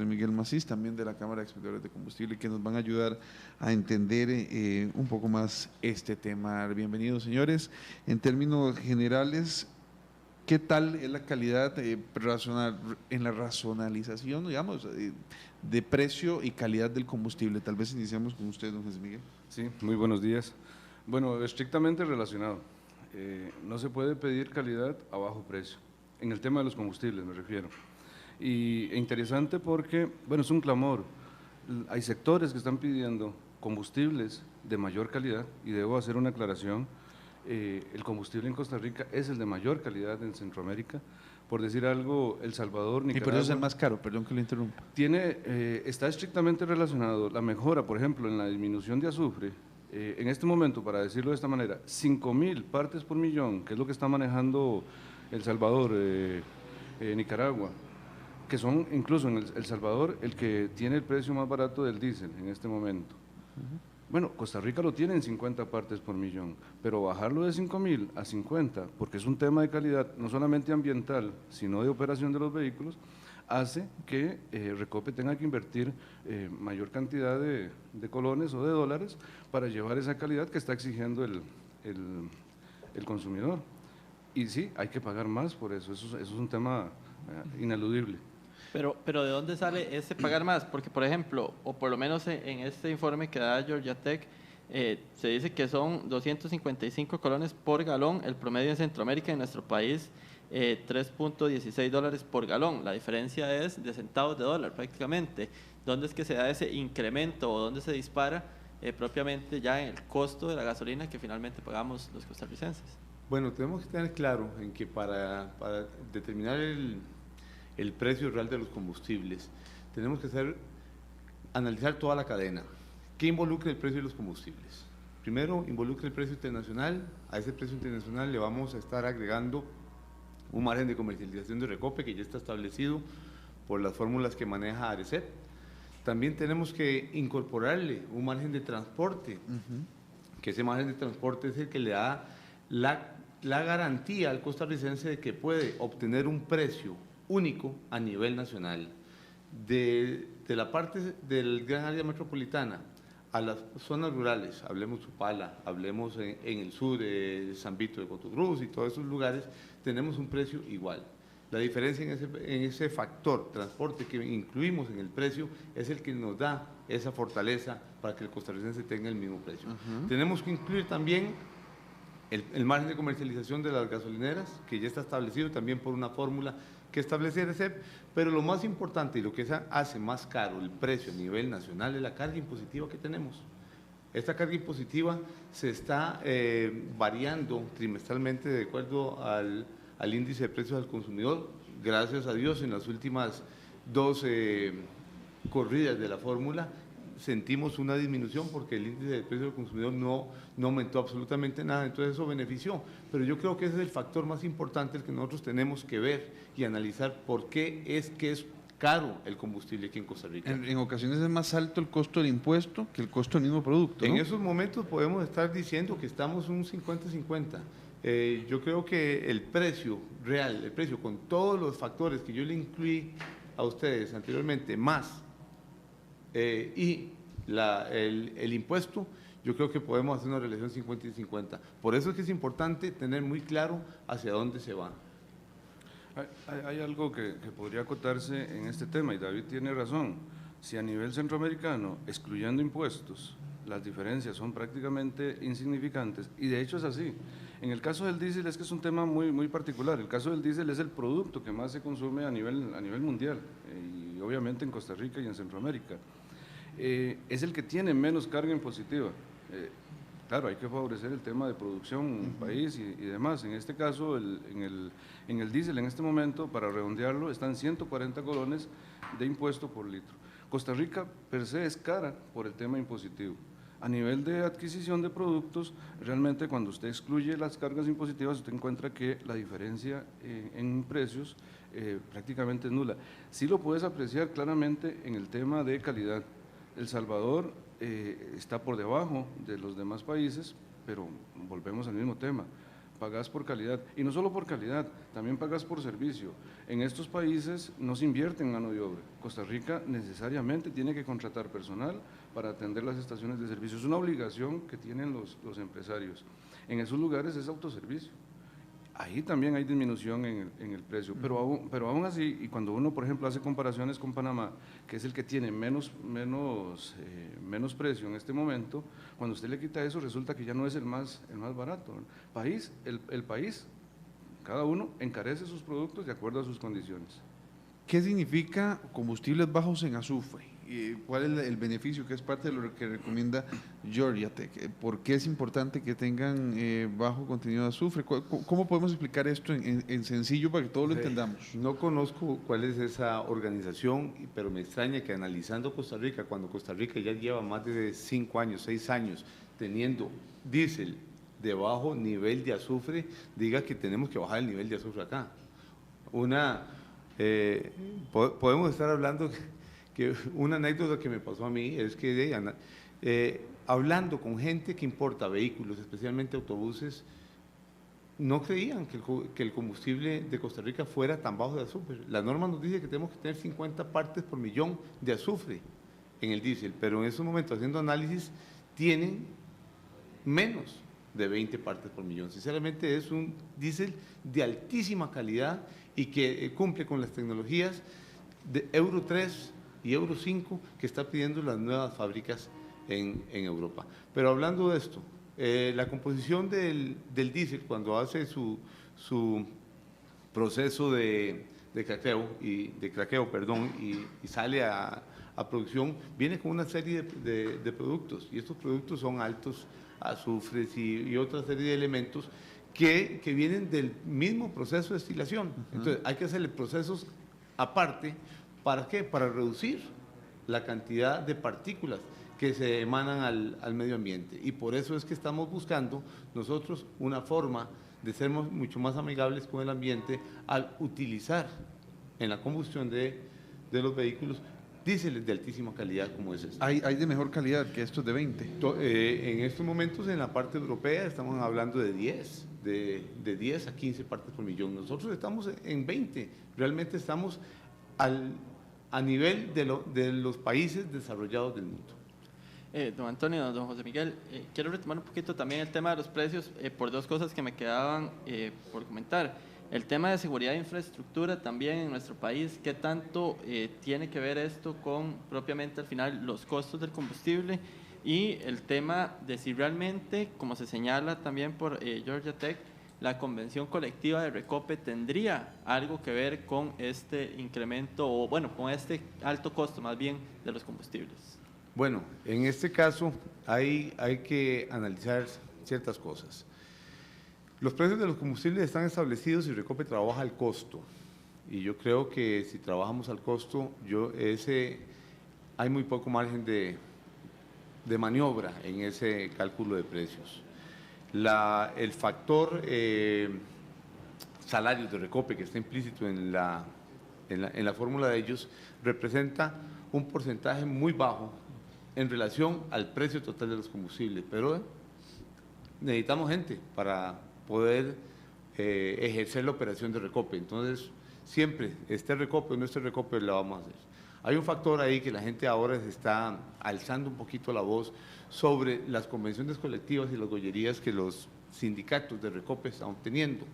Miguel Macís, también de la Cámara de Expendedores de Combustible, que nos van a ayudar a entender un poco más este tema. Bienvenidos, señores. En términos generales, ¿qué tal es la calidad en la racionalización, digamos, de precio y calidad del combustible? Tal vez iniciamos con usted, don José Miguel. Sí, muy buenos días. Bueno, estrictamente relacionado. No se puede pedir calidad a bajo precio. En el tema de los combustibles me refiero. Y interesante porque, bueno, es un clamor. Hay sectores que están pidiendo combustibles de mayor calidad, y debo hacer una aclaración. El combustible en Costa Rica es el de mayor calidad en Centroamérica. Por decir algo, El Salvador, Nicaragua… Y por eso es el más caro, perdón que lo interrumpa. Está estrictamente relacionado la mejora, por ejemplo, en la disminución de azufre. En este momento, para decirlo de esta manera, 5.000 partes por millón, que es lo que está manejando El Salvador, Nicaragua, que son incluso en El Salvador el que tiene el precio más barato del diésel en este momento. Bueno, Costa Rica lo tiene en 50 partes por millón, pero bajarlo de 5.000 a 50, porque es un tema de calidad no solamente ambiental, sino de operación de los vehículos, hace que Recope tenga que invertir mayor cantidad de colones o de dólares para llevar esa calidad que está exigiendo el consumidor. Y sí, hay que pagar más por eso, eso es un tema ineludible. Pero ¿de dónde sale ese pagar más? Porque, por ejemplo, o por lo menos en este informe que da Georgia Tech, se dice que son 255 colones por galón, el promedio en Centroamérica, en nuestro país, 3.16 dólares por galón. La diferencia es de centavos de dólar prácticamente. ¿Dónde es que se da ese incremento o dónde se dispara propiamente ya en el costo de la gasolina que finalmente pagamos los costarricenses? Bueno, tenemos que tener claro en que para determinar el precio real de los combustibles, tenemos que analizar toda la cadena. ¿Qué involucra el precio de los combustibles? Primero, involucra el precio internacional. A ese precio internacional le vamos a estar agregando un margen de comercialización de Recope que ya está establecido por las fórmulas que maneja ARECEP. También tenemos que incorporarle un margen de transporte, que ese margen de transporte es el que le da la garantía al costarricense de que puede obtener un precio único a nivel nacional. De la parte del gran área metropolitana a las zonas rurales, hablemos Chupala, hablemos en el sur de San Vito de Cotogruz y todos esos lugares, tenemos un precio igual. La diferencia en ese factor transporte que incluimos en el precio es el que nos da esa fortaleza para que el costarricense tenga el mismo precio. Tenemos que incluir también el margen de comercialización de las gasolineras, que ya está establecido también por una fórmula que establece ARECEP, pero lo más importante y lo que hace más caro el precio a nivel nacional es la carga impositiva que tenemos. Esta carga impositiva se está variando trimestralmente de acuerdo al índice de precios al consumidor. Gracias a Dios, en las últimas dos corridas de la fórmula sentimos una disminución porque el índice de precio del consumidor no aumentó absolutamente nada, entonces eso benefició, pero yo creo que ese es el factor más importante el que nosotros tenemos que ver y analizar por qué es que es caro el combustible aquí en Costa Rica. En ocasiones es más alto el costo del impuesto que el costo del mismo producto, ¿no? En esos momentos podemos estar diciendo que estamos un 50-50. Yo creo que el precio real, el precio con todos los factores que yo le incluí a ustedes anteriormente, más y el impuesto, yo creo que podemos hacer una relación 50 y 50. Por eso es que es importante tener muy claro hacia dónde se va. Hay algo que podría acotarse en este tema, y David tiene razón. Si a nivel centroamericano, excluyendo impuestos, las diferencias son prácticamente insignificantes, y de hecho es así. En el caso del diésel es que es un tema muy particular. El caso del diésel es el producto que más se consume a nivel mundial, y obviamente en Costa Rica y en Centroamérica. Es el que tiene menos carga impositiva. Claro, hay que favorecer el tema de producción, país y demás. En este caso, en el diésel, en este momento, para redondearlo, están 140 colones de impuesto por litro. Costa Rica, per se, es cara por el tema impositivo. A nivel de adquisición de productos, realmente cuando usted excluye las cargas impositivas, usted encuentra que la diferencia en precios prácticamente es nula. Sí lo puedes apreciar claramente en el tema de calidad. El Salvador está por debajo de los demás países, pero volvemos al mismo tema. Pagas por calidad, y no solo por calidad, también pagas por servicio. En estos países no se invierte en mano de obra. Costa Rica necesariamente tiene que contratar personal para atender las estaciones de servicio. Es una obligación que tienen los empresarios. En esos lugares es autoservicio. Ahí también hay disminución en el precio, pero aún así, y cuando uno, por ejemplo, hace comparaciones con Panamá, que es el que tiene menos precio en este momento, cuando usted le quita eso, resulta que ya no es el más barato. El país, cada uno encarece sus productos de acuerdo a sus condiciones. ¿Qué significa combustibles bajos en azufre? ¿Cuál es el beneficio que es parte de lo que recomienda Georgia Tech? ¿Por qué es importante que tengan bajo contenido de azufre? ¿Cómo podemos explicar esto en sencillo para que todos lo entendamos? No conozco cuál es esa organización, pero me extraña que analizando Costa Rica, cuando Costa Rica ya lleva más de 5 años, 6 años, teniendo diésel de bajo nivel de azufre, diga que tenemos que bajar el nivel de azufre acá. Podemos estar hablando que una anécdota que me pasó a mí es que hablando con gente que importa vehículos, especialmente autobuses, no creían que el combustible de Costa Rica fuera tan bajo de azufre. La norma nos dice que tenemos que tener 50 partes por millón de azufre en el diésel, pero en estos momentos, haciendo análisis, tienen menos de 20 partes por millón. Sinceramente es un diésel de altísima calidad y que cumple con las tecnologías de Euro 3 y Euro 5 que está pidiendo las nuevas fábricas en Europa. Pero hablando de esto, la composición del diésel cuando hace su proceso de craqueo y sale a producción, viene con una serie de productos, y estos productos son altos azufres y otra serie de elementos que vienen del mismo proceso de destilación. Entonces hay que hacerle procesos aparte. ¿Para qué? Para reducir la cantidad de partículas que se emanan al medio ambiente. Y por eso es que estamos buscando nosotros una forma de ser mucho más amigables con el ambiente al utilizar en la combustión de los vehículos diéseles de altísima calidad como es este. ¿Hay de mejor calidad que estos de 20? En estos momentos en la parte europea estamos hablando de 10, de 10 a 15 partes por millón. Nosotros estamos en 20, realmente estamos a nivel de los países desarrollados del mundo. Don Antonio, don José Miguel, quiero retomar un poquito también el tema de los precios por dos cosas que me quedaban por comentar. El tema de seguridad de infraestructura también en nuestro país, ¿qué tanto tiene que ver esto con propiamente al final los costos del combustible? Y el tema de si realmente, como se señala también por Georgia Tech, la convención colectiva de Recope tendría algo que ver con este incremento o bueno, con este alto costo más bien de los combustibles. Bueno, en este caso hay que analizar ciertas cosas. Los precios de los combustibles están establecidos y Recope trabaja al costo. Y yo creo que si trabajamos al costo, hay muy poco margen de maniobra en ese cálculo de precios. El factor salarios de Recope, que está implícito en la fórmula de ellos, representa un porcentaje muy bajo en relación al precio total de los combustibles, pero necesitamos gente para poder ejercer la operación de Recope. Entonces, siempre, esté Recope o no esté Recope, la vamos a hacer. Hay un factor ahí que la gente ahora se está alzando un poquito la voz sobre las convenciones colectivas y las gollerías que los sindicatos de Recope están obteniendo.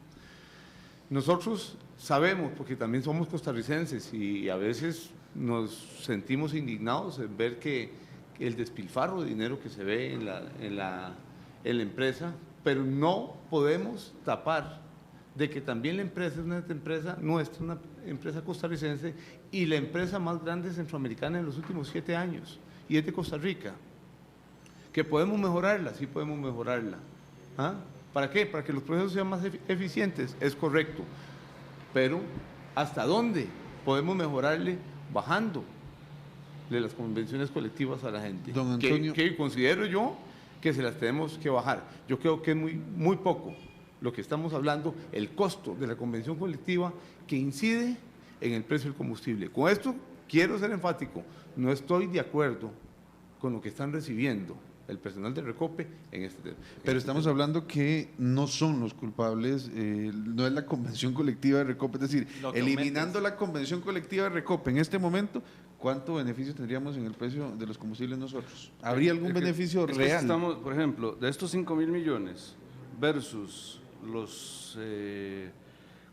Nosotros sabemos, porque también somos costarricenses y a veces nos sentimos indignados en ver que el despilfarro de dinero que se ve en la empresa, pero no podemos tapar de que también la empresa es una empresa costarricense y la empresa más grande centroamericana en los últimos 7 años, y es de Costa Rica. ¿Que podemos mejorarla? Sí podemos mejorarla. ¿Ah? ¿Para qué? Para que los procesos sean más eficientes, es correcto. Pero, ¿hasta dónde podemos mejorarle? Bajando de las convenciones colectivas a la gente. Don Antonio, que considero yo que se las tenemos que bajar. Yo creo que es muy poco lo que estamos hablando, el costo de la convención colectiva que incide en el precio del combustible. Con esto quiero ser enfático, no estoy de acuerdo con lo que están recibiendo el personal de Recope en este tema. Pero estamos hablando que no son los culpables, no es la convención colectiva de Recope, es decir, Lo que eliminando la convención colectiva de Recope en este momento, ¿cuánto beneficio tendríamos en el precio de los combustibles nosotros? ¿Habría algún Es que- beneficio es que real? estamos, por ejemplo, de estos 5.000 millones versus los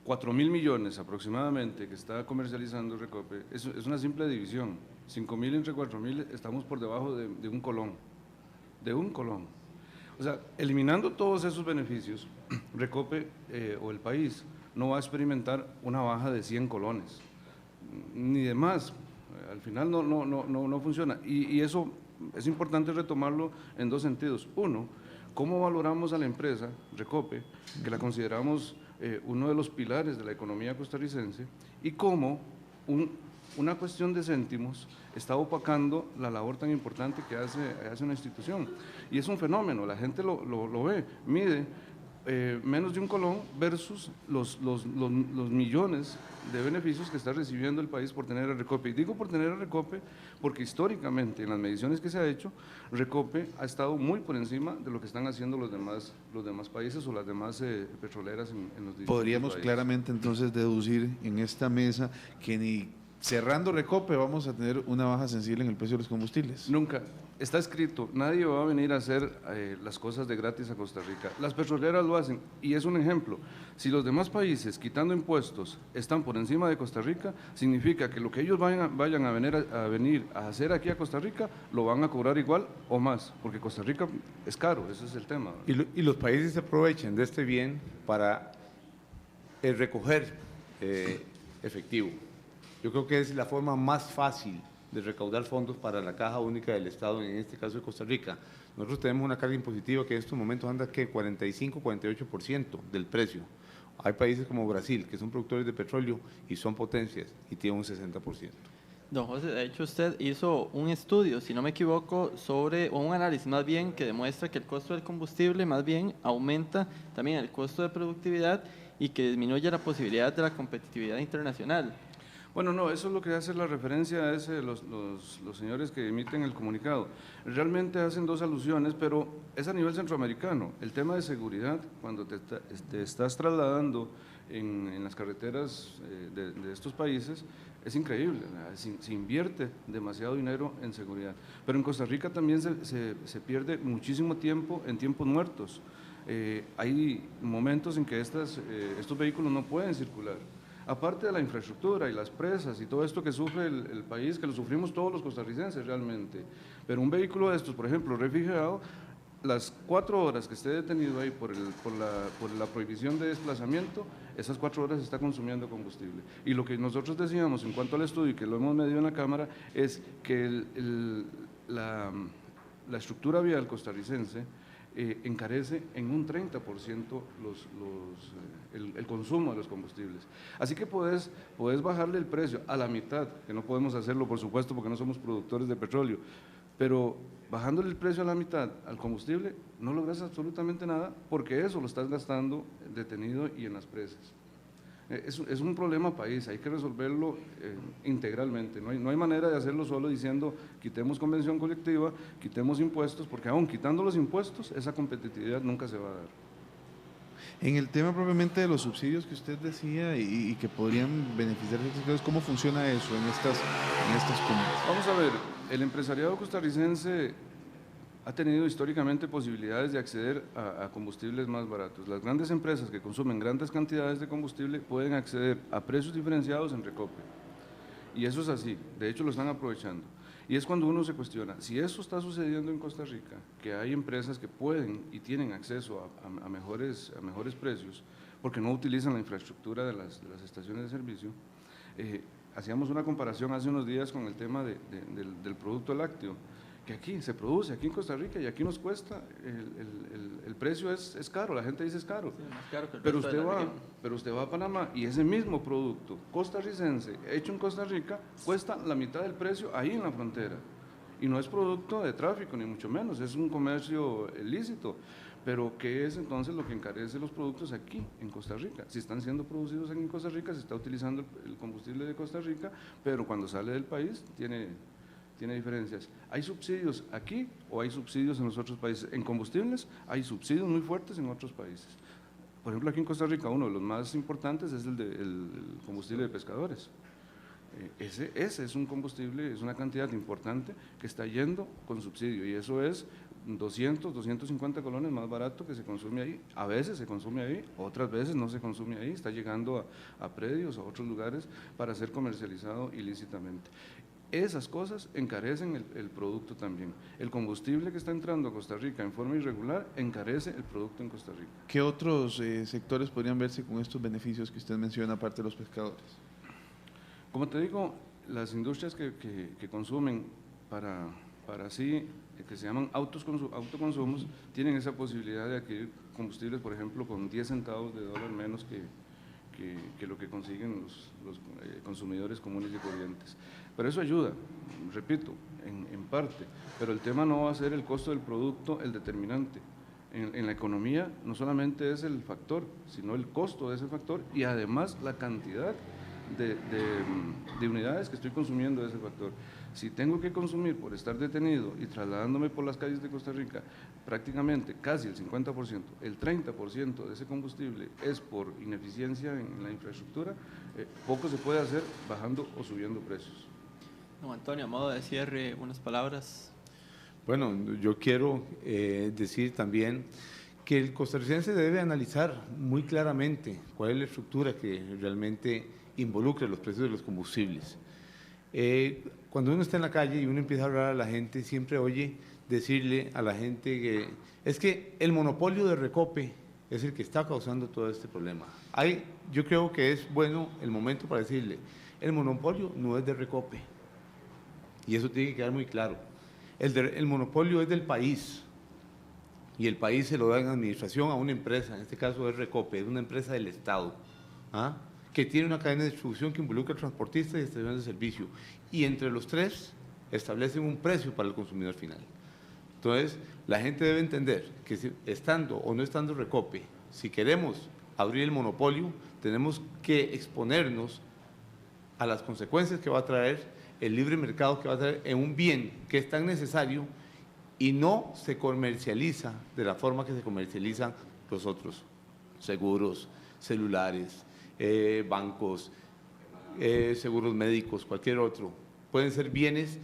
4.000 millones aproximadamente que está comercializando Recope, es una simple división. 5.000 entre 4.000 estamos por debajo de un colón. De un colón. O sea, eliminando todos esos beneficios, Recope o el país no va a experimentar una baja de 100 colones, ni de más. Al final no funciona. Y eso es importante retomarlo en dos sentidos. Uno, ¿cómo valoramos a la empresa, Recope, que la consideramos uno de los pilares de la economía costarricense, y cómo una cuestión de céntimos está opacando la labor tan importante que hace una institución? Y es un fenómeno, la gente lo ve, mide menos de un colón versus los millones de beneficios que está recibiendo el país por tener a Recope. Y digo por tener a Recope porque históricamente en las mediciones que se ha hecho, Recope ha estado muy por encima de lo que están haciendo los demás países o las demás petroleras en los distintos Podríamos países. claramente entonces deducir en esta mesa que ni cerrando Recope vamos a tener una baja sensible en el precio de los combustibles. Nunca. Está escrito, nadie va a venir a hacer las cosas de gratis a Costa Rica. Las petroleras lo hacen y es un ejemplo. Si los demás países, quitando impuestos, están por encima de Costa Rica, significa que lo que ellos vayan a venir a hacer aquí a Costa Rica, lo van a cobrar igual o más, porque Costa Rica es caro, ese es el tema. Y los países se aprovechan de este bien para recoger efectivo. Yo creo que es la forma más fácil de recaudar fondos para la Caja Única del Estado, en este caso de Costa Rica. Nosotros tenemos una carga impositiva que en estos momentos anda que 45-48% del precio. Hay países como Brasil, que son productores de petróleo y son potencias y tienen un 60%. Don José, de hecho usted hizo un estudio, si no me equivoco, o un análisis más bien que demuestra que el costo del combustible más bien aumenta también el costo de productividad y que disminuye la posibilidad de la competitividad internacional. Bueno, no, eso es lo que hace la referencia a los señores que emiten el comunicado. Realmente hacen dos alusiones, pero es a nivel centroamericano. El tema de seguridad, cuando te estás trasladando en las carreteras de estos países, es increíble. Se invierte demasiado dinero en seguridad. Pero en Costa Rica también se pierde muchísimo tiempo en tiempos muertos. Hay momentos en que estos vehículos no pueden circular. Aparte de la infraestructura y las presas y todo esto que sufre el país, que lo sufrimos todos los costarricenses realmente, pero un vehículo de estos, por ejemplo, refrigerado, las 4 horas que esté detenido ahí por la prohibición de desplazamiento, esas 4 horas está consumiendo combustible. Y lo que nosotros decíamos en cuanto al estudio, y que lo hemos medido en la Cámara, es que la estructura vial costarricense encarece en un 30% el consumo de los combustibles. Así que puedes bajarle el precio a la mitad, que no podemos hacerlo por supuesto porque no somos productores de petróleo, pero bajándole el precio a la mitad al combustible no logras absolutamente nada porque eso lo estás gastando detenido y en las presas. Es un problema país, hay que resolverlo integralmente, no hay manera de hacerlo solo diciendo quitemos convención colectiva, quitemos impuestos, porque aún quitando los impuestos, esa competitividad nunca se va a dar. En el tema propiamente de los subsidios que usted decía y que podrían beneficiar a estos sectores, ¿cómo funciona eso en estas comunas? Vamos a ver, el empresariado costarricense ha tenido históricamente posibilidades de acceder a combustibles más baratos. Las grandes empresas que consumen grandes cantidades de combustible pueden acceder a precios diferenciados en Recope. Y eso es así, de hecho lo están aprovechando. Y es cuando uno se cuestiona, si eso está sucediendo en Costa Rica, que hay empresas que pueden y tienen acceso a mejores precios, porque no utilizan la infraestructura de las estaciones de servicio, hacíamos una comparación hace unos días con el tema del producto lácteo, que aquí se produce, aquí en Costa Rica, y aquí nos cuesta, el precio es caro, la gente dice es caro, Sí, más caro que el pero resto de la región. usted va a Panamá y ese mismo producto costarricense, hecho en Costa Rica, cuesta la mitad del precio ahí en la frontera, y no es producto de tráfico, ni mucho menos, es un comercio ilícito, pero ¿qué es entonces lo que encarece los productos aquí en Costa Rica? Si están siendo producidos aquí en Costa Rica, se está utilizando el combustible de Costa Rica, pero cuando sale del país tiene tiene diferencias. ¿Hay subsidios aquí o hay subsidios en los otros países? En combustibles hay subsidios muy fuertes en otros países. Por ejemplo, aquí en Costa Rica uno de los más importantes es el combustible de pescadores. Ese es un combustible, es una cantidad importante que está yendo con subsidio, y eso es 200, 250 colones más barato que se consume ahí. A veces se consume ahí, otras veces no se consume ahí, está llegando a predios, a otros lugares para ser comercializado ilícitamente. Esas cosas encarecen el producto también. El combustible que está entrando a Costa Rica en forma irregular encarece el producto en Costa Rica. ¿Qué otros sectores podrían verse con estos beneficios que usted menciona, aparte de los pescadores? Como te digo, las industrias que consumen para así, que se llaman autoconsumos, tienen esa posibilidad de adquirir combustibles, por ejemplo, con 10 centavos de dólar menos que lo que consiguen los consumidores comunes y corrientes. Pero eso ayuda, repito, en parte, pero el tema no va a ser el costo del producto el determinante. En la economía no solamente es el factor, sino el costo de ese factor y además la cantidad de unidades que estoy consumiendo de ese factor. Si tengo que consumir por estar detenido y trasladándome por las calles de Costa Rica prácticamente casi el 50%, el 30% de ese combustible es por ineficiencia en la infraestructura, poco se puede hacer bajando o subiendo precios. Don Antonio, a modo de cierre, unas palabras. Bueno, yo quiero decir también que el costarricense debe analizar muy claramente cuál es la estructura que realmente involucra los precios de los combustibles. Cuando uno está en la calle y uno empieza a hablar a la gente, siempre oye decirle a la gente que es que el monopolio de Recope es el que está causando todo este problema. Yo creo que es bueno el momento para decirle, el monopolio no es de Recope, y eso tiene que quedar muy claro. El monopolio es del país, y el país se lo da en administración a una empresa, en este caso es Recope, es una empresa del Estado, que tiene una cadena de distribución que involucra transportistas y estaciones de servicio, y entre los tres establecen un precio para el consumidor final. Entonces, la gente debe entender que estando o no estando Recope, si queremos abrir el monopolio, tenemos que exponernos a las consecuencias que va a traer el libre mercado, que va a traer en un bien que es tan necesario y no se comercializa de la forma que se comercializan los otros, seguros, celulares, bancos, seguros médicos, cualquier otro. Pueden ser bienes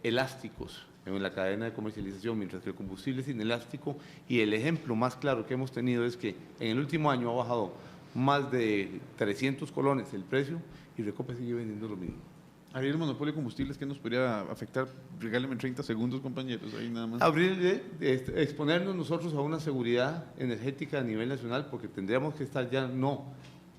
elásticos en la cadena de comercialización, mientras que el combustible es inelástico, y el ejemplo más claro que hemos tenido es que en el último año ha bajado más de 300 colones el precio y Recope sigue vendiendo lo mismo. Abrir el monopolio de combustibles, ¿qué nos podría afectar? Regálenme 30 segundos, compañeros, ahí nada más. Exponernos nosotros a una seguridad energética a nivel nacional, porque tendríamos que estar ya no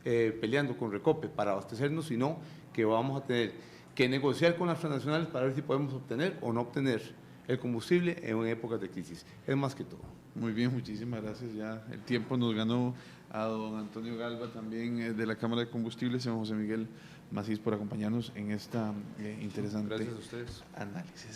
peleando con Recope para abastecernos, sino que vamos a tener que negociar con las transnacionales para ver si podemos obtener o no obtener el combustible en épocas de crisis. Es más que todo. Muy bien, muchísimas gracias. Ya el tiempo nos ganó a don Antonio Galva, también de la Cámara de Combustibles, y don José Miguel Macís por acompañarnos en esta interesante Gracias a ustedes. análisis.